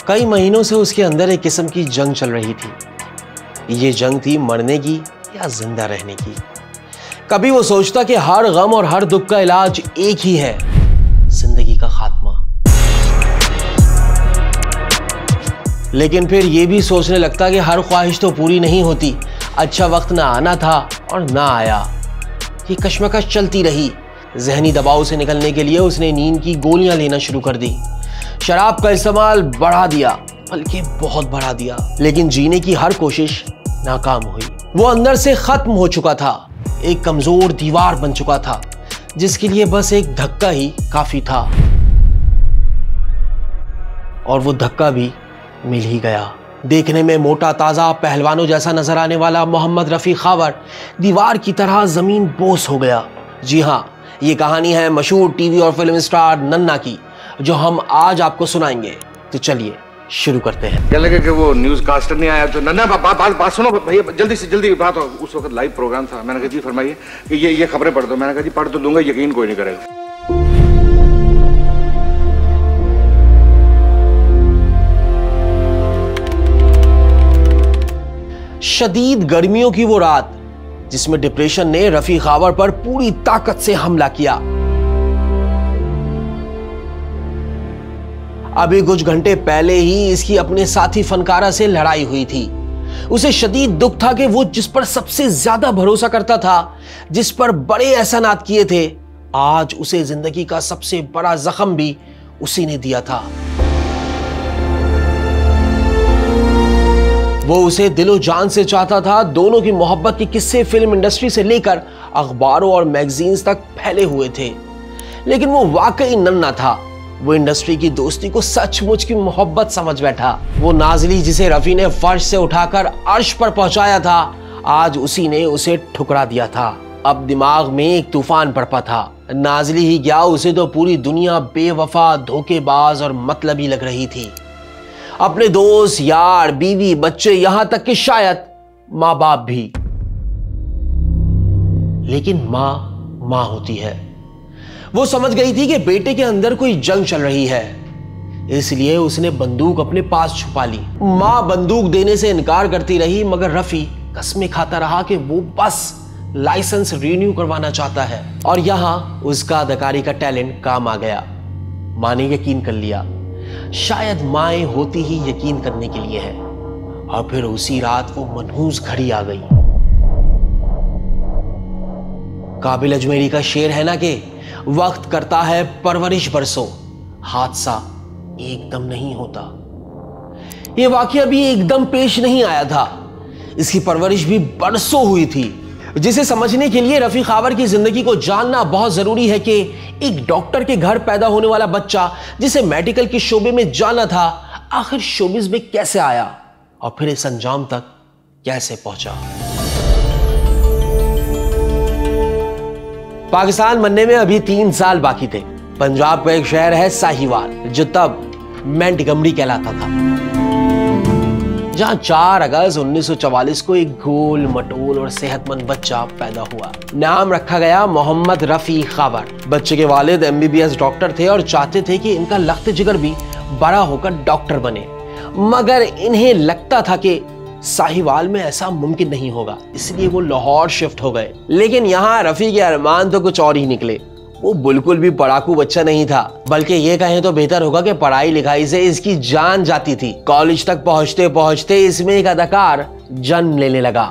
कई महीनों से उसके अंदर एक किस्म की जंग चल रही थी। ये जंग थी मरने की या जिंदा रहने की। कभी वो सोचता कि हर गम और हर दुख का इलाज एक ही है, जिंदगी का खात्मा। लेकिन फिर ये भी सोचने लगता कि हर ख्वाहिश तो पूरी नहीं होती। अच्छा वक्त ना आना था और ना आया। ये कश्मकश चलती रही। जहनी दबाव से निकलने के लिए उसने नींद की गोलियां लेना शुरू कर दी। शराब का इस्तेमाल बढ़ा दिया, बल्कि बहुत बढ़ा दिया। लेकिन जीने की हर कोशिश नाकाम हुई। वो अंदर से खत्म हो चुका था, एक कमजोर दीवार बन चुका था, जिसके लिए बस एक धक्का ही काफी था। और वो धक्का भी मिल ही गया। देखने में मोटा ताजा पहलवानों जैसा नजर आने वाला मोहम्मद रफी खावर दीवार की तरह जमीन बोस हो गया। जी हाँ, ये कहानी है मशहूर टीवी और फिल्म स्टार नन्ना की, जो हम आज आपको सुनाएंगे। तो चलिए शुरू करते हैं। क्या लगे कि वो न्यूज कास्टर नहीं आया तो नन्ना बात सुनो भैया, जल्दी से जल्दी बात। उस वक्त लाइव प्रोग्राम था। मैंने कहा जी फरमाइए कि ये खबरें पढ़ दो। मैंने कहा जी पढ़ तो दूंगा, यकीन कोई नहीं करेगा। शदीद गर्मियों की वो रात जिसमें डिप्रेशन ने रफी खावर पर पूरी ताकत से हमला किया। अभी कुछ घंटे पहले ही इसकी अपने साथी फनकारा से लड़ाई हुई थी। उसे शदीद दुख था कि वो जिस पर सबसे ज्यादा भरोसा करता था, जिस पर बड़े एहसानात किए थे, आज उसे जिंदगी का सबसे बड़ा जख्म भी उसी ने दिया था। वो उसे दिलो जान से चाहता था। दोनों की मोहब्बत के किस्से फिल्म इंडस्ट्री से लेकर अखबारों और मैगजीन्स तक फैले हुए थे। लेकिन वो वाकई नन्ना था। वो इंडस्ट्री की दोस्ती को सचमुच की मोहब्बत समझ बैठा। वो नाज़िली जिसे रफी ने फर्श से उठाकर अर्श पर पहुंचाया था, आज उसी ने उसे ठुकरा दिया था। अब दिमाग में एक तूफान बरपा था। नाज़िली ही क्या, उसे तो पूरी दुनिया बेवफा, धोखेबाज और मतलबी लग रही थी। अपने दोस्त, यार, बीवी, बच्चे, यहां तक कि शायद मां बाप भी। लेकिन मां होती है। वो समझ गई थी कि बेटे के अंदर कोई जंग चल रही है, इसलिए उसने बंदूक अपने पास छुपा ली। मां बंदूक देने से इनकार करती रही, मगर रफी कसमें खाता रहा कि वो बस लाइसेंस रिन्यू करवाना चाहता है। और यहां उसका अदाकारी का टैलेंट काम आ गया। मां ने यकीन कर लिया। शायद माएं होती ही यकीन करने के लिए है। और फिर उसी रात वो मनहूस घड़ी आ गई। काबिल अजमेरी का शेर है ना कि वक्त करता है परवरिश बरसों, हादसा एकदम नहीं होता। ये वाकया भी एकदम पेश नहीं आया था। इसकी परवरिश भी बरसों हुई थी, जिसे समझने के लिए रफी खावर की जिंदगी को जानना बहुत जरूरी है कि एक डॉक्टर के घर पैदा होने वाला बच्चा, जिसे मेडिकल के शोबे में जाना था, आखिर शोबिज में कैसे आया और फिर इस अंजाम तक कैसे पहुंचा। पाकिस्तान बनने में अभी 3 साल बाकी थे। पंजाब का एक शहर है साहिवाल, जो तब मेंटगमरी कहलाता था, जहां 4 अगस्त 1944 को एक गोल मटोल और सेहतमंद बच्चा पैदा हुआ। नाम रखा गया मोहम्मद रफी खावर। बच्चे के वालिद MBBS डॉक्टर थे और चाहते थे कि इनका लख्त जिगर भी बड़ा होकर डॉक्टर बने, मगर इन्हें लगता था कि साहिवाल में ऐसा मुमकिन नहीं होगा, इसलिए वो लाहौर शिफ्ट हो गए। लेकिन यहाँ रफी के अरमान तो कुछ और ही निकले। वो बिल्कुल भी पढ़ाकू बच्चा नहीं था, बल्कि ये कहें तो बेहतर होगा कि पढ़ाई लिखाई से इसकी जान जाती थी। कॉलेज तक पहुंचते पहुंचते इसमें एक अदाकार जन्म लेने लगा।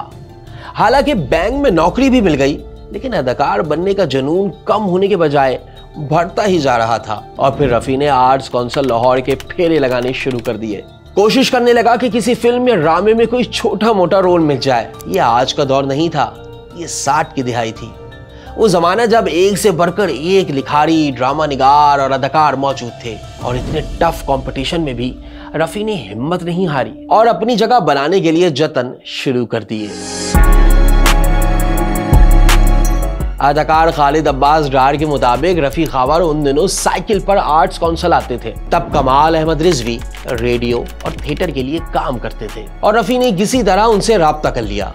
हालांकि बैंक में नौकरी भी मिल गई, लेकिन अदाकार बनने का जुनून कम होने के बजाय बढ़ता ही जा रहा था। और फिर रफी ने आर्ट्स काउंसिल लाहौर के फेरे लगाने शुरू कर दिए। कोशिश करने लगा कि किसी फिल्म या ड्रामे में कोई छोटा मोटा रोल मिल जाए। ये आज का दौर नहीं था, ये 60 की दिहाई थी। वो जमाना जब एक से बढ़कर एक लिखारी, ड्रामा निगार और अदाकार मौजूद थे। और इतने टफ कंपटीशन में भी रफी ने हिम्मत नहीं हारी और अपनी जगह बनाने के लिए जतन शुरू कर दिए। अदाकार खालिद अब्बास डार के मुताबिक रफी खावर उन दिनों साइकिल पर आर्ट्स काउंसिल आते थे। तब कमाल अहमद रिजवी रेडियो और थिएटर के लिए काम करते थे और रफी ने किसी तरह उनसे राब्ता कर लिया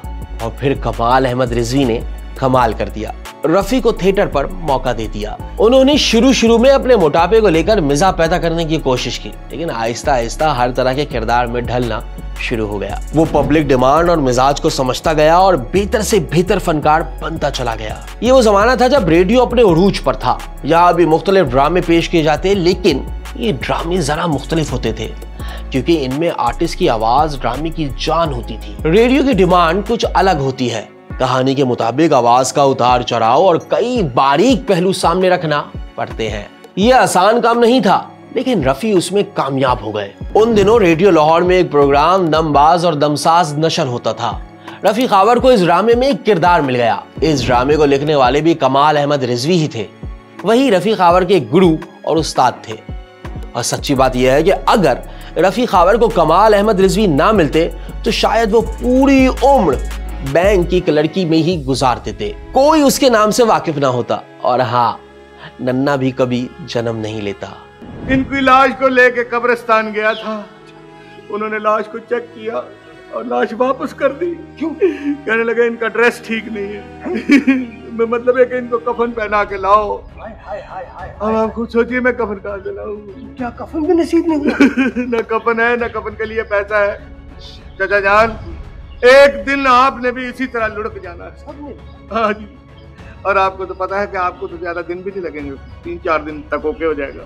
और फिर कमाल अहमद रिजवी ने कमाल कर दिया। रफी को थिएटर पर मौका दे दिया। उन्होंने शुरू में अपने मोटापे को लेकर मिजाह पैदा करने की कोशिश की, लेकिन आहिस्ता आहिस्ता हर तरह के किरदार में ढलना शुरू हो गया। वो पब्लिक डिमांड और मिजाज को समझता गया और बेहतर से बेहतर फनकार बनता चला गया। ये वो जमाना था जब रेडियो अपने उरूज पर था। यहाँ भी मुख्तलिफ ड्रामे पेश किए जाते, लेकिन ये ड्रामे जरा मुख्तलिफ होते थे क्योंकि इनमें आर्टिस्ट की आवाज ड्रामे की जान होती थी। रेडियो की डिमांड कुछ अलग होती है। कहानी के मुताबिक आवाज का उतार चढ़ाव और कई बारीक पहलू सामने रखना पड़ते हैं। यह आसान काम नहीं था, लेकिन रफी उसमें कामयाब हो गए। उन दिनों रेडियो लाहौर में एक प्रोग्राम दमबाज और दमसाज नशर होता था। रफी खावर को इस ड्रामे में एक किरदार मिल गया। इस ड्रामे को लिखने वाले भी कमाल अहमद रिजवी ही थे। वही रफी खावर के गुरु और उस्ताद थे। और सच्ची बात यह है कि अगर रफी खावर को कमाल अहमद रिजवी ना मिलते तो शायद वो पूरी उम्र बैंक की एक लड़की में ही गुजार देते, कोई उसके नाम से वाकिफ ना होता। और हाँ, नन्ना भी कभी जन्म नहीं लेता। इनकी लाश को लेके कब्रिस्तान गया था। उन्होंने लाश को चेक किया और लाश वापस कर दी। क्यों? कहने लगे इनका ड्रेस ठीक नहीं है। मतलब है कि इनको कफन पहना के लाओ। अब आप खुद सोचिए मैं कफन कहाँ से लाऊं? क्या कफन भी नसीब नहीं हुआ? न कफन है, न कफन के लिए पैसा है। चाचा जान, एक दिन आपने भी इसी तरह लुढ़क जाना है। हाँ जी, और आपको तो पता है कि आपको तो ज्यादा दिन भी नहीं लगेंगे, 3-4 दिन तक ओके हो जाएगा।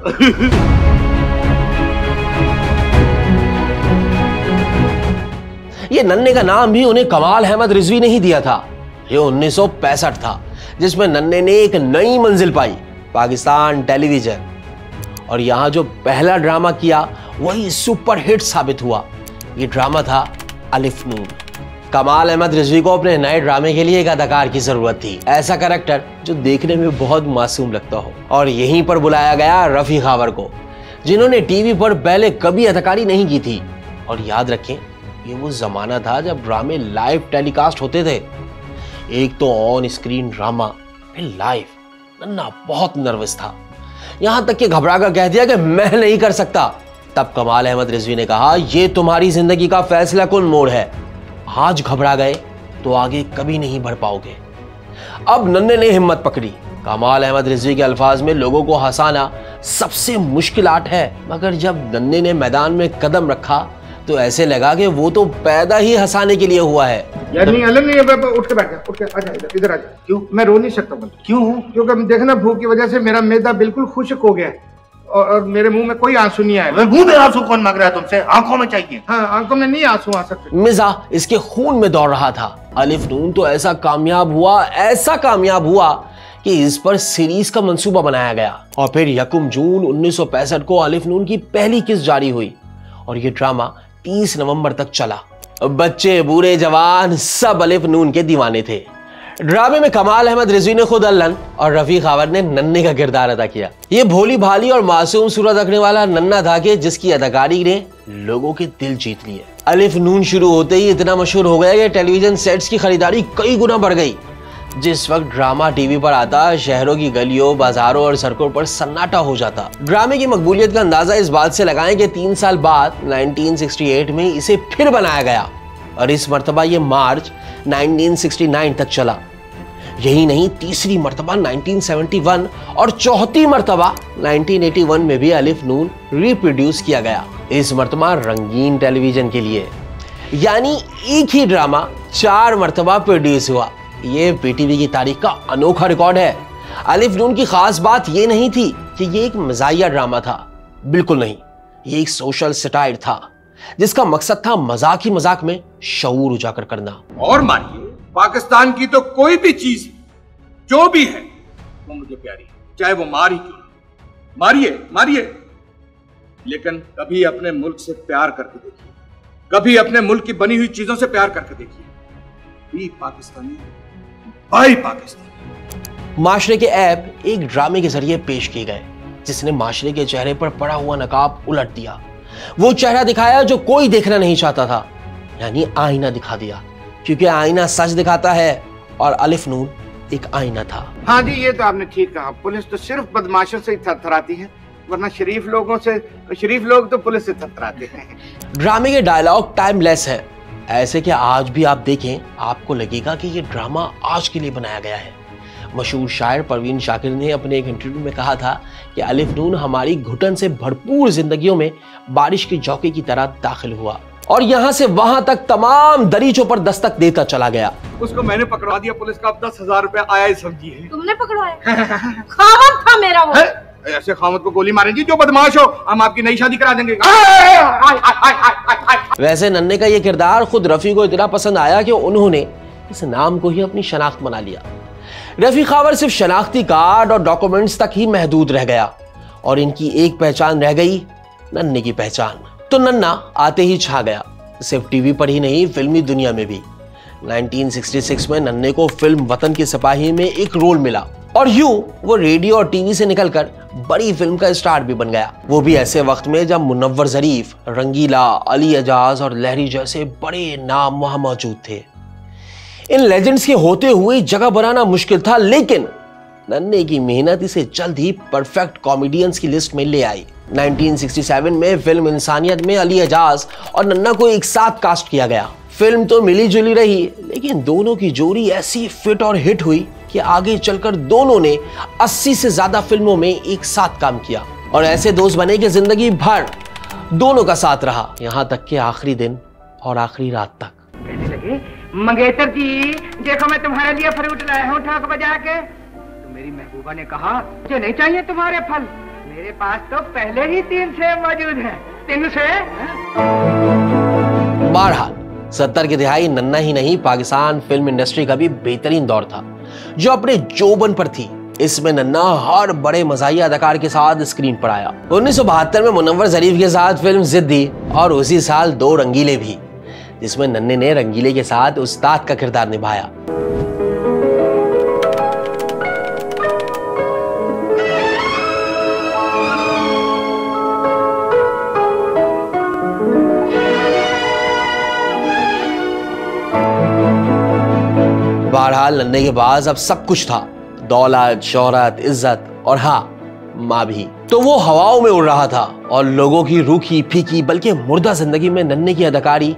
ये नन्हे का नाम भी उन्हें कमाल अहमद रिजवी ने ही दिया था। ये 1965 था जिसमें नन्हे ने एक नई मंजिल पाई, पाकिस्तान टेलीविजन। और यहां जो पहला ड्रामा किया वही सुपर हिट साबित हुआ। ये ड्रामा था अलिफ नून। कमाल अहमद रिजवी को अपने नए ड्रामे के लिए एक अदाकार की जरूरत थी, ऐसा कैरेक्टर जो देखने में बहुत मासूम लगता हो। और यहीं पर बुलाया गया रफी खावर को, जिन्होंने टीवी पर पहले कभी अदाकारी नहीं की थी। और याद रखें, ये वो जमाना था जब ड्रामे लाइव टेलीकास्ट होते थे। एक तो ऑन स्क्रीन ड्रामा, फिर लाइव। नन्ना बहुत नर्वस था, यहां तक कि घबरा कर कह दिया कि मैं नहीं कर सकता। तब कमाल अहमद रिजवी ने कहा, यह तुम्हारी जिंदगी का फैसला कुन मोड़ है। आज घबरा गए तो आगे कभी नहीं बढ़ पाओगे। अब नन्हे ने हिम्मत पकड़ी। कमाल अहमद रिजवी के अल्फाज में, लोगों को हंसाना सबसे मुश्किल आर्ट है, मगर जब नन्हे ने मैदान में कदम रखा तो ऐसे लगा कि वो तो पैदा ही हंसाने के लिए हुआ है। यार नहीं, अलग नहीं है, उठ के बैठ जा, उठ के आजा, इधर आजा। क्यों? मैं रो नहीं सकता। क्यों? क्योंकि देखना, भूख की वजह से मेरा मैदा बिल्कुल खुश्क हो गया और मेरे मुंह में कोई आंसू नहीं आया। मुंह में आंसू कौन मांग रहा है तुमसे? आंखों में चाहिए। हाँ, आंखों में नहीं आंसू आ सकते। मिजाह इसके खून में दौड़ रहा था। अलिफ नून तो ऐसा कामयाब हुआ कि इस पर सीरीज का मंसूबा बनाया गया। और फिर 1 जून 1965 को अलिफ नून की पहली किस्त जारी हुई और ये ड्रामा 30 नवंबर तक चला। बच्चे, बूढ़े, जवान सब अलिफ नून के दीवाने थे। ड्रामे में कमाल अहमद रिजवी ने खुद अल्लन और रफी खावर ने नन्हे का किरदार अदा किया। ये भोली भाली और मासूम सूरत रखने वाला नन्ना था कि जिसकी अदाकारी ने लोगों के दिल जीत लिए। अलिफ नून शुरू होते ही इतना मशहूर हो गया कि टेलीविजन सेट्स की खरीदारी कई गुना बढ़ गई। जिस वक्त ड्रामा टीवी पर आता, शहरों की गलियों, बाजारों और सड़कों पर सन्नाटा हो जाता। ड्रामे की मकबूलियत का अंदाजा इस बात से लगाएं कि 3 साल बाद 1968 में इसे फिर बनाया गया और इस मर्तबा ये मार्च 1969 तक चला। यही नहीं, तीसरी मर्तबा 1971 और चौथी मर्तबा 1981 में भी अलिफ नून रिप्रोड्यूस किया गया, इस मर्तबा रंगीन टेलीविजन के लिए। यानी एक ही ड्रामा 4 मर्तबा प्रोड्यूस हुआ। ये पीटीवी की तारीख का अनोखा रिकॉर्ड है। अलिफ नून की खास बात ये नहीं थी कि ये एक मजाहिया ड्रामा था, बिल्कुल नहीं। ये एक सोशल सटायर था जिसका मकसद था मजाक ही मजाक में शऊर उजागर करना। और मानिए, पाकिस्तान की तो कोई भी चीज जो भी है वो मुझे प्यारी है, चाहे वो मार ही क्यों ना। मारिए, लेकिन कभी अपने मुल्क से प्यार करके देखिए, कभी अपने मुल्क की बनी हुई चीजों से प्यार करके देखिए। Be Pakistani, buy Pakistani. माशरे के ऐब एक ड्रामे के जरिए पेश किए गए जिसने माशरे के चेहरे पर पड़ा हुआ नकाब उलट दिया। वो चेहरा दिखाया जो कोई देखना नहीं चाहता था, यानी आईना दिखा दिया, क्योंकि आईना सच दिखाता है और अलिफ नून एक आईना था। हाँ जी, ये तो आपने ठीक कहा। पुलिस तो सिर्फ बदमाशों से ही थरथराती है, वरना शरीफ लोग तो पुलिस से थरथराते हैं। ड्रामे के डायलॉग टाइमलेस है, ऐसे कि आज भी आप देखें आपको लगेगा कि ये ड्रामा आज के लिए बनाया गया है। मशहूर शायर परवीन शाकिर ने अपने एक इंटरव्यू में कहा था कि अलिफ नून हमारी घुटन से भरपूर जिंदगियों में बारिश की झोंके की तरह दाखिल हुआ और यहाँ से वहां तक तमाम दरीचों पर दस्तक देता चला गया। उसको मैंने पकड़वा दिया, पुलिस का अब 10,000 रुपया आया ही समझी है। तुमने पकड़वाया? खामद था मेरा वो। ऐसे खामद को गोली मारेंगी जो बदमाश हो, हम आपकी नई शादी करा देंगे। वैसे नन्हे का ये किरदार खुद रफी को इतना पसंद आया कि उन्होंने इस नाम को ही अपनी शनाख्त बना लिया। रफी खावर सिर्फ शनाख्ती कार्ड और डॉक्यूमेंट्स तक ही महदूद रह गया और इनकी एक पहचान रह गई, नन्हे की पहचान। तो नन्हा आते ही छा गया, सिर्फ टीवी पर ही नहीं फिल्मी दुनिया में भी। 1966 में नन्हे को फिल्म वतन के सिपाही में एक रोल मिला और यूं वो रेडियो और टीवी से निकलकर बड़ी फिल्म का स्टार भी बन गया, वो भी ऐसे वक्त में जब मुनव्वर ज़रीफ, रंगीला, अली एजाज और लहरी जैसे बड़े नाम वहां मौजूद थे। इन लेजेंड्स के होते हुए जगह बनाना मुश्किल था, लेकिन नन्हे की मेहनत इसे जल्द ही परफेक्ट कॉमेडियंस की लिस्ट में ले आई। 1967 में फिल्म इंसानियत में अली एजाज और नन्हा को एक साथ कास्ट किया गया। फिल्म तो मिली जुली रही, लेकिन दोनों की जोड़ी ऐसी फिट और हिट हुई कि आगे चलकर दोनों ने 80 से ज्यादा फिल्मों में एक साथ काम किया और ऐसे दोस्त बने कि जिंदगी भर दोनों का साथ रहा, यहाँ तक कि आखिरी दिन और आखिरी रात तक। कहने लगे, मंगेतर जी देखो मैं तुम्हारे लिए फ्रूट लाया हूँ ठोक बजा के। तो मेरी महबूबा ने कहा मुझे नहीं चाहिए तुम्हारे फल, मेरे पास तो पहले ही 3 सेब मौजूद हैं। 3 सेब? बहरहाल 70 की दिहाई नन्हा ही नहीं, पाकिस्तान फिल्म इंडस्ट्री का भी बेहतरीन दौर था जो अपने जोबन पर थी। इसमें नन्हा हर बड़े मज़ाहिया अदाकार के साथ स्क्रीन पर आया। 1972 में मुनव्वर ज़रीफ के साथ फिल्म जिद्दी और उसी साल 2 रंगीले भी, जिसमें नन्हे ने रंगीले के साथ उस्ताद का किरदार निभाया। बहरहाल नन्हे के पास अब सब कुछ था, दौलत, शोहरत, इज्जत और हाँ माँ भी। तो वो हवाओं में उड़ रहा था और लोगों की रूखी फीकी बल्कि मुर्दा जिंदगी में नन्हे की अदाकारी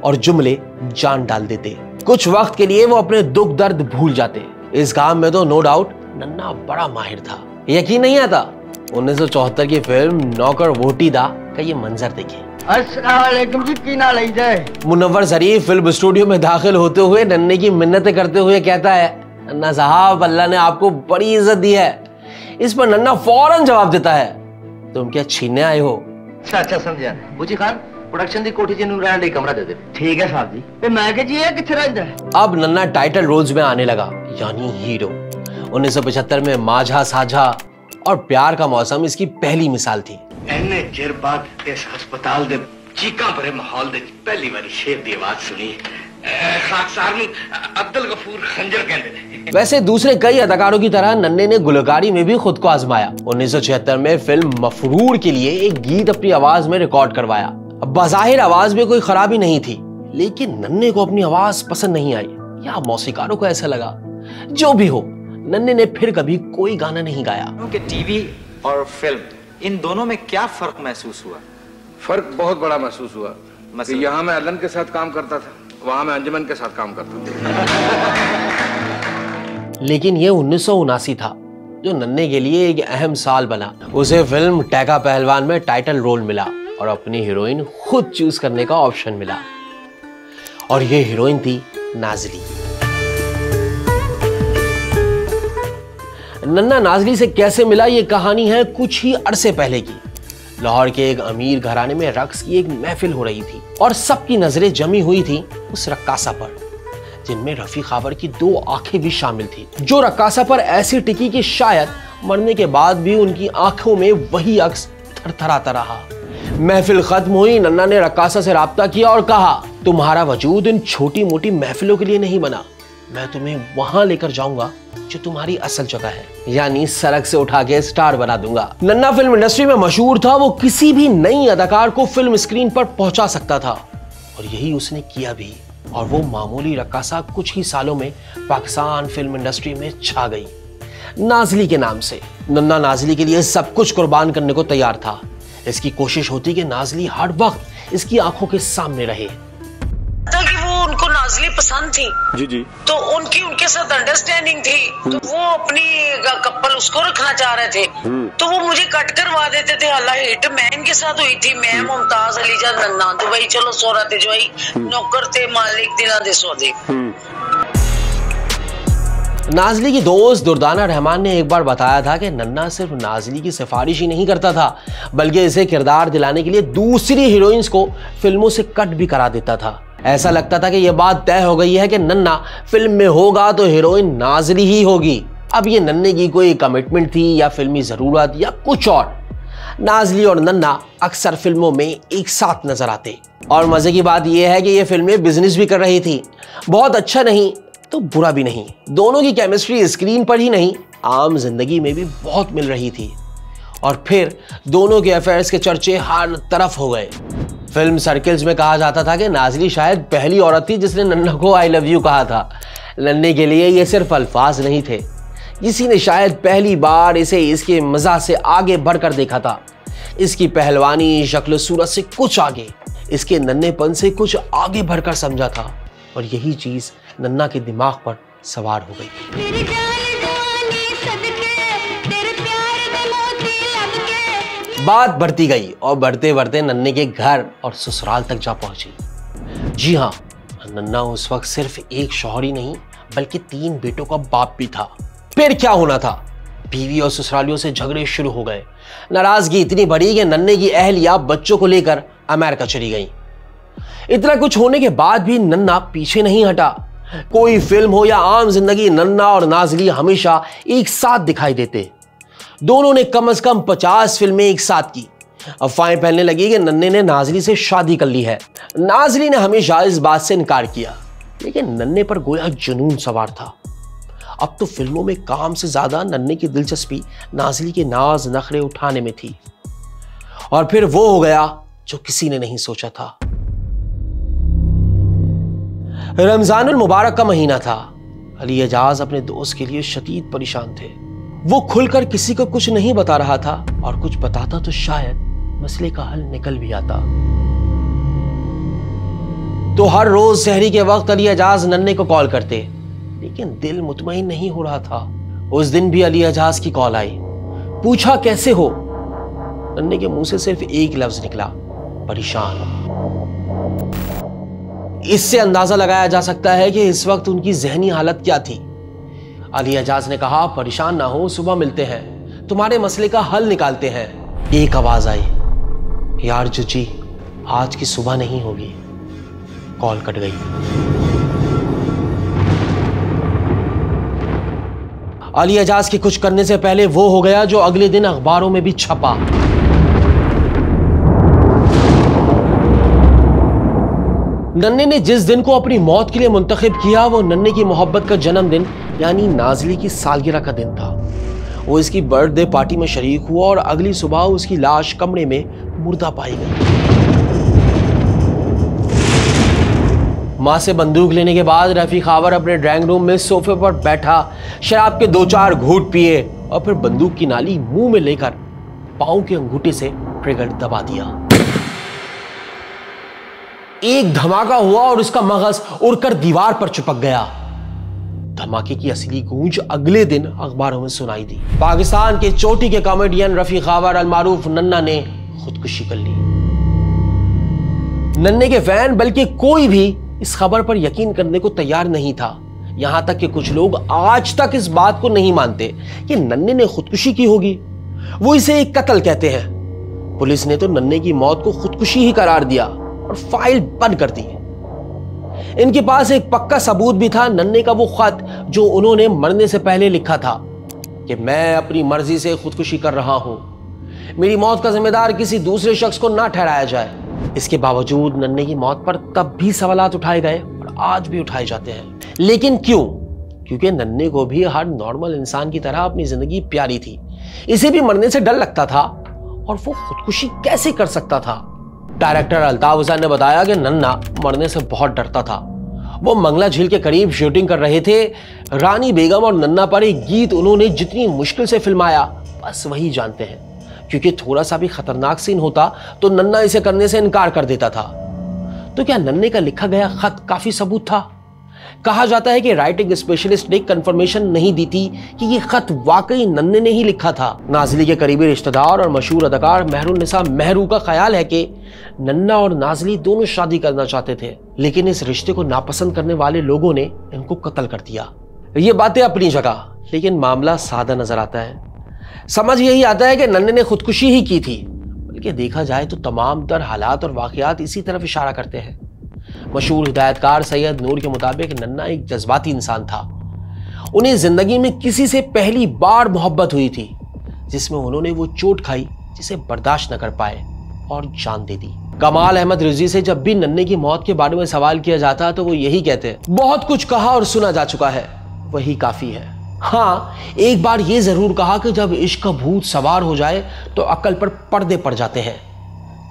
और जुमले जान डाल देते। कुछ वक्त के लिए वो अपने दुख दर्द भूल जाते। इस काम में तो नो डाउट नन्हा बड़ा माहिर था। यकीन नहीं आता 1974 की फिल्म नौकर वोटी दा का ये मंजर देखे। मुनव्वर ज़रीफ फिल्म स्टूडियो में दाखिल होते हुए नन्हे की मिन्नतें करते हुए कहता है, नन्हा साहब अल्लाह ने आपको बड़ी इज्जत दी है। इस पर नन्हा फौरन जवाब देता है, तुम क्या छीनने आए हो? अच्छा समझा। बुची खान प्रोडक्शन दी कोठी जिन्होंने रहने दी कमरा दे दे। ठीक है साहब जी। पे मैं के जी है किथे रहंदा है? अब नन्हा टाइटल रोल्स में आने लगा, यानी हीरो। 1975 में माझा साझा और प्यार का मौसम इसकी पहली मिसाल थी। एने चिर बाद इस अस्पताल दे चीका भरे माहौल दे पहली बारी शेर दी आवाज सुनी। खाकसार नूं अब्दुल गफूर खंजर कहंदे ने। वैसे दूसरे कई अदाकारों की तरह नन्हे ने गुलकारी में भी खुद को आजमाया। 1976 में फिल्म मफरूर के लिए एक गीत अपनी आवाज में रिकॉर्ड करवाया। बज़ाहिर आवाज में कोई खराबी नहीं थी, लेकिन नन्हे को अपनी आवाज पसंद नहीं आई या मौसीकारों को ऐसा लगा। जो भी हो, नन्हे ने फिर कभी कोई गाना नहीं गाया। टीवी और फिल्म इन दोनों में क्या फर्क महसूस हुआ? फर्क बहुत बड़ा महसूस हुआ कि यहाँ मैं अलन के साथ काम करता था, वहां मैं अंजुमन के साथ काम करता था। लेकिन ये 1979 था जो नन्हे के लिए एक अहम साल बना। उसे फिल्म टैका पहलवान में टाइटल रोल मिला और अपनी हीरोइन खुद चूज करने का ऑप्शन मिला और ये हीरोइन थी नाज़ली। नन्हा नाज़ली से कैसे मिला, ये कहानी है कुछ ही अरसे पहले की। लाहौर के एक अमीर घराने में रक्स की एक महफिल हो रही थी और सबकी नजरें जमी हुई थी उस रक्कासा पर, जिनमें रफी खावर की 2 आंखें भी शामिल थी, जो रक्कासा पर ऐसी टिकी कि शायद मरने के बाद भी उनकी आंखों में वही अक्स थरथराता रहा। महफिल खत्म हुई, नन्हा ने रक्कासा से राब्ता किया और कहा, तुम्हारा वजूद इन छोटी मोटी महफिलों के लिए नहीं बना, मैं तुम्हें वहां लेकर जाऊंगा जो तुम्हारी असल जगह है, यानी सड़क से उठा के स्टार बना दूंगा। नन्हा फिल्म इंडस्ट्री में मशहूर था, वो किसी भी नई अदाकार को फिल्म स्क्रीन पर पहुंचा सकता था और यही उसने किया भी। और वो मामूली रक्कासा कुछ ही सालों में पाकिस्तान फिल्म इंडस्ट्री में छा गई नाज़ली के नाम से। नन्हा नाज़ली के लिए सब कुछ कुर्बान करने को तैयार था। इसकी कोशिश होती कि नाज़ली हर वक्त इसकी आंखों के सामने रहे। वो उनको नाजली पसंद थी जी जी, तो उनकी उनके साथ अंडरस्टैंडिंग थी, तो वो अपनी कपल उसको रखना चाह रहे थे, तो वो मुझे कट करवा देते थे। अल्लाह हिट मैं इनके साथ हुई थी, मैं मुमताज अलीजा नन्ना, तो भाई चलो सोरा ते जो नौकर थे मालिक दिना दे सौदे। नाजली की दोस्त दुर्दाना रहमान ने एक बार बताया था कि नन्ना सिर्फ नाजली की सिफारिश ही नहीं करता था, बल्कि इसे किरदार दिलाने के लिए दूसरी हीरोइंस को फिल्मों से कट भी करा देता था। ऐसा लगता था कि यह बात तय हो गई है कि नन्ना फिल्म में होगा तो हीरोइन नाजली ही होगी। अब ये नन्ने की कोई कमिटमेंट थी या फिल्मी जरूरत या कुछ और। नाजली और नन्ना अक्सर फिल्मों में एक साथ नजर आते और मजे की बात यह है कि ये फिल्में बिजनेस भी कर रही थी। बहुत अच्छा नहीं तो बुरा भी नहीं। दोनों की केमिस्ट्री स्क्रीन पर ही नहीं, आम जिंदगी में भी बहुत मिल रही थी। और फिर दोनों के अफेयर्स के चर्चे हर तरफ हो गए। फिल्म सर्कल्स में कहा जाता था कि नाजली शायद पहली औरत थी जिसने नन्ना को आई लव यू कहा था। नन्ने के लिए ये सिर्फ अल्फाज नहीं थे, किसी ने शायद पहली बार इसे इसके मजा से आगे बढ़कर देखा था। इसकी पहलवानी, शक्ल सूरत से कुछ आगे, इसके नन्नेपन से कुछ आगे बढ़कर समझा था। और यही चीज नन्ना के दिमाग पर सवार हो गई। बात बढ़ती गई और बढ़ते बढ़ते नन्ने के घर और ससुराल तक जा पहुंची। जी हाँ, नन्ना उस वक्त सिर्फ एक शौहर ही नहीं बल्कि 3 बेटों का बाप भी था। फिर क्या होना था, बीवी और ससुरालियों से झगड़े शुरू हो गए। नाराजगी इतनी बढ़ी कि नन्ने की अहलिया बच्चों को लेकर अमेरिका चली गई। इतना कुछ होने के बाद भी नन्ना पीछे नहीं हटा। कोई फिल्म हो या आम जिंदगी, नन्ना और नाजली हमेशा एक साथ दिखाई देते। दोनों ने कम से कम 50 फिल्में एक साथ की। अफवाहें फैलने लगी कि नन्ने ने नाजली से शादी कर ली है। नाजली ने हमेशा इस बात से इनकार किया, लेकिन नन्ने पर गोया जुनून सवार था। अब तो फिल्मों में काम से ज्यादा नन्ने की दिलचस्पी नाजली के नाज नखरे उठाने में थी। और फिर वो हो गया जो किसी ने नहीं सोचा था। रमजानुल मुबारक का महीना था। अली एजाज अपने दोस्त के लिए शदीद परेशान थे। वो खुलकर किसी को कुछ नहीं बता रहा था, और कुछ बताता तो शायद मसले का हल निकल भी आता। तो हर रोज सहरी के वक्त अली एजाज नन्ने को कॉल करते, लेकिन दिल मुतमईन नहीं हो रहा था। उस दिन भी अली एजाज की कॉल आई। पूछा कैसे हो। नन्ने के मुंह से सिर्फ एक लफ्ज निकला, परेशान। इससे अंदाजा लगाया जा सकता है कि इस वक्त उनकी जहनी हालत क्या थी। अली एजाज ने कहा, परेशान ना हो, सुबह मिलते हैं, तुम्हारे मसले का हल निकालते हैं। एक आवाज आई, यार जुजी, आज की सुबह नहीं होगी। कॉल कट गई। अली एजाज के कुछ करने से पहले वो हो गया जो अगले दिन अखबारों में भी छपा। नन्ने ने जिस दिन को अपनी मौत के लिए मुंतखब किया, वो नन्ने की मोहब्बत का जन्मदिन यानी नाजली की सालगिरह का दिन था। वो इसकी बर्थडे पार्टी में शरीक हुआ और अगली सुबह उसकी लाश कमरे में मुर्दा पाई गई। मां से बंदूक लेने के बाद रफी खावर अपने ड्राइंग रूम में सोफे पर बैठा शराब के 2-4 घूंट पिए और फिर बंदूक की नाली मुंह में लेकर पांव के अंगूठे से ट्रिगर दबा दिया। एक धमाका हुआ और उसका मगज उड़कर दीवार पर चिपक गया। धमाके की असली गूंज अगले दिन अखबारों में सुनाई दी। पाकिस्तान के चोटी के कॉमेडियन रफी खावर अलमारूफ नन्ना ने खुदकुशी कर ली। नन्ने के फैन बल्कि कोई भी इस खबर पर यकीन करने को तैयार नहीं था। यहां तक कि कुछ लोग आज तक इस बात को नहीं मानते कि नन्ने ने खुदकुशी की होगी। वो इसे एक कत्ल कहते हैं। पुलिस ने तो नन्ने की मौत को खुदकुशी ही करार दिया और फाइल बंद कर दी। इनके पास एक पक्का सबूत भी था, नन्ने का वो खत जो उन्होंने मरने से पहले लिखा था कि मैं अपनी मर्जी से खुदकुशी कर रहा हूं, मेरी मौत का जिम्मेदार किसी दूसरे शख्स को ना ठहराया जाए। इसके बावजूद नन्ने की मौत पर तब भी सवालात उठाए गए और आज भी उठाए जाते हैं। लेकिन क्यों? क्योंकि नन्ने को भी हर नॉर्मल इंसान की तरह अपनी जिंदगी प्यारी थी। इसे भी मरने से डर लगता था और वो खुदकुशी कैसे कर सकता था। डायरेक्टर अल्ताफ हुसैन ने बताया कि नन्ना मरने से बहुत डरता था। वो मंगला झील के करीब शूटिंग कर रहे थे। रानी बेगम और नन्ना पर एक गीत उन्होंने जितनी मुश्किल से फिल्माया बस वही जानते हैं, क्योंकि थोड़ा सा भी खतरनाक सीन होता तो नन्ना इसे करने से इनकार कर देता था। तो क्या नन्ने का लिखा गया खत काफी सबूत था? कहा जाता है कि राइटिंग स्पेशलिस्ट ने कंफर्मेशन नहीं दी थी कि ये खत वाकई नन्हे ने ही लिखा था। नाज़ली के करीबी रिश्तेदार और मशहूर अदाकार मेहरुन्निसा मेहरू का ख्याल है कि नन्ना और नाज़ली दोनों शादी करना चाहते थे, लेकिन इस रिश्ते को नापसंद करने वाले लोगों ने इनको कत्ल कर दिया। ये बातें अपनी जगह, लेकिन मामला सादा नजर आता है। समझ यही आता है कि नन्हे ने खुदकुशी ही की थी, बल्कि देखा जाए तो तमाम तर हालात और वाकयात इसी तरफ इशारा करते हैं। मशहूर हिदायतकार सैयद नूर के मुताबिक नन्ना एक जज्बाती इंसान था। उन्हें जिंदगी में किसी से पहली बार मोहब्बत हुई थी, जिसमें उन्होंने वो चोट खाई जिसे बर्दाश्त न कर पाए और जान दे दी। कमाल अहमद रिजवी से जब भी नन्हे की मौत के बारे में सवाल किया जाता तो वो यही कहते, बहुत कुछ कहा और सुना जा चुका है, वही काफी है। हाँ, एक बार ये जरूर कहा कि जब इश्क का भूत सवार हो जाए तो अक्ल पर पर्दे पड़ जाते हैं।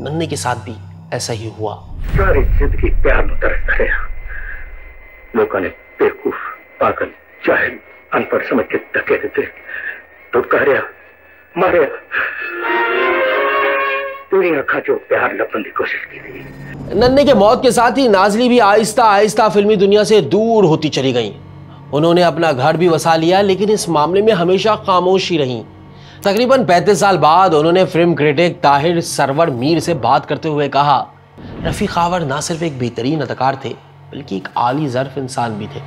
नन्हे के साथ भी ऐसा ही हुआ। सारी जिंदगी प्यार में तरसता रहा। लोगों ने बेवकूफ, पागल, जाहिल, अनपढ़ समझ के धक्के देते, धुतकारिया, मारे। तेरी आंखों जो प्यार लपने की कोशिश की थी। नन्हे के मौत के साथ ही नाज़ली भी आहिस्ता आहिस्ता फिल्मी दुनिया से दूर होती चली गई। उन्होंने अपना घर भी वसा लिया, लेकिन इस मामले में हमेशा खामोश ही रहीं। तकरीबन 35 साल बाद उन्होंने फिल्म क्रिटिक ताहिर सरवर मीर से बात करते हुए कहा, रफ़ी खावर ना सिर्फ एक बेहतरीन अदाकार थे, बल्कि एक आली ज़र्फ इंसान भी थे।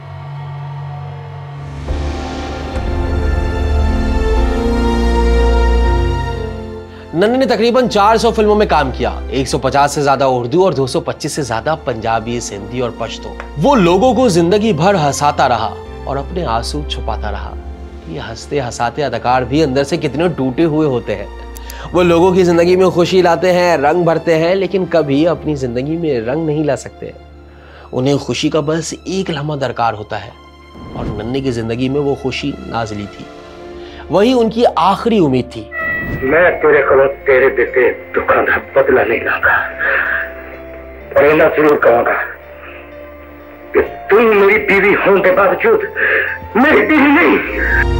नन्हे ने तकरीबन 400 फिल्मों में काम किया, 150 से ज्यादा उर्दू और 225 से ज्यादा पंजाबी, सिंधी और पश्तो। वो लोगों को जिंदगी भर हंसाता रहा और अपने आंसू छुपाता रहा। ये हंसते हंसाते अदाकार भी अंदर से कितने टूटे हुए होते हैं। वो लोगों की जिंदगी में खुशी लाते हैं, रंग भरते हैं, लेकिन कभी अपनी जिंदगी में रंग नहीं ला सकते। उन्हें खुशी का बस एक लम्हा दरकार होता है, और नन्हे की जिंदगी में वो खुशी नाज़ली थी। वही उनकी आखिरी उम्मीद थी। मैं तेरे को तेरे देते दुखों का बदला नहीं लाऊंगा, और इतना जरूर कहूंगा कि तुम मेरी बीवी होने के बावजूद मेरी बीवी नहीं।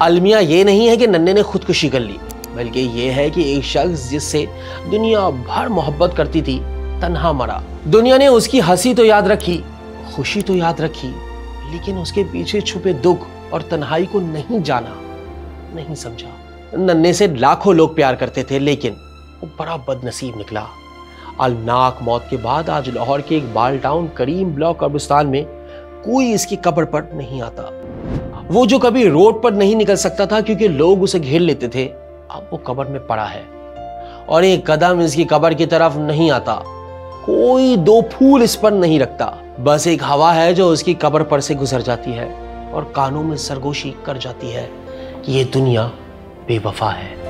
अलमिया ये नहीं है कि नन्हे ने खुदकुशी कर ली, बल्कि ये है कि एक शख्स जिससे दुनिया भर मोहब्बत करती थी तन्हा मरा। दुनिया ने उसकी हंसी तो याद रखी, खुशी तो याद रखी, लेकिन उसके पीछे छुपे दुख और तन्हाई को नहीं जाना, नहीं समझा। नन्हे से लाखों लोग प्यार करते थे, लेकिन वो बड़ा बदनसीब निकला। अलनाक मौत के बाद आज लाहौर के एक बाल टाउन करीम ब्लॉक कब्रिस्तान में कोई इसकी कब्र पर नहीं आता। वो जो कभी रोड पर नहीं निकल सकता था क्योंकि लोग उसे घेर लेते थे, अब वो कब्र में पड़ा है और एक कदम इसकी कब्र की तरफ नहीं आता। कोई दो फूल इस पर नहीं रखता, बस एक हवा है जो उसकी कब्र पर से गुजर जाती है और कानों में सरगोशी कर जाती है कि ये दुनिया बेवफा है।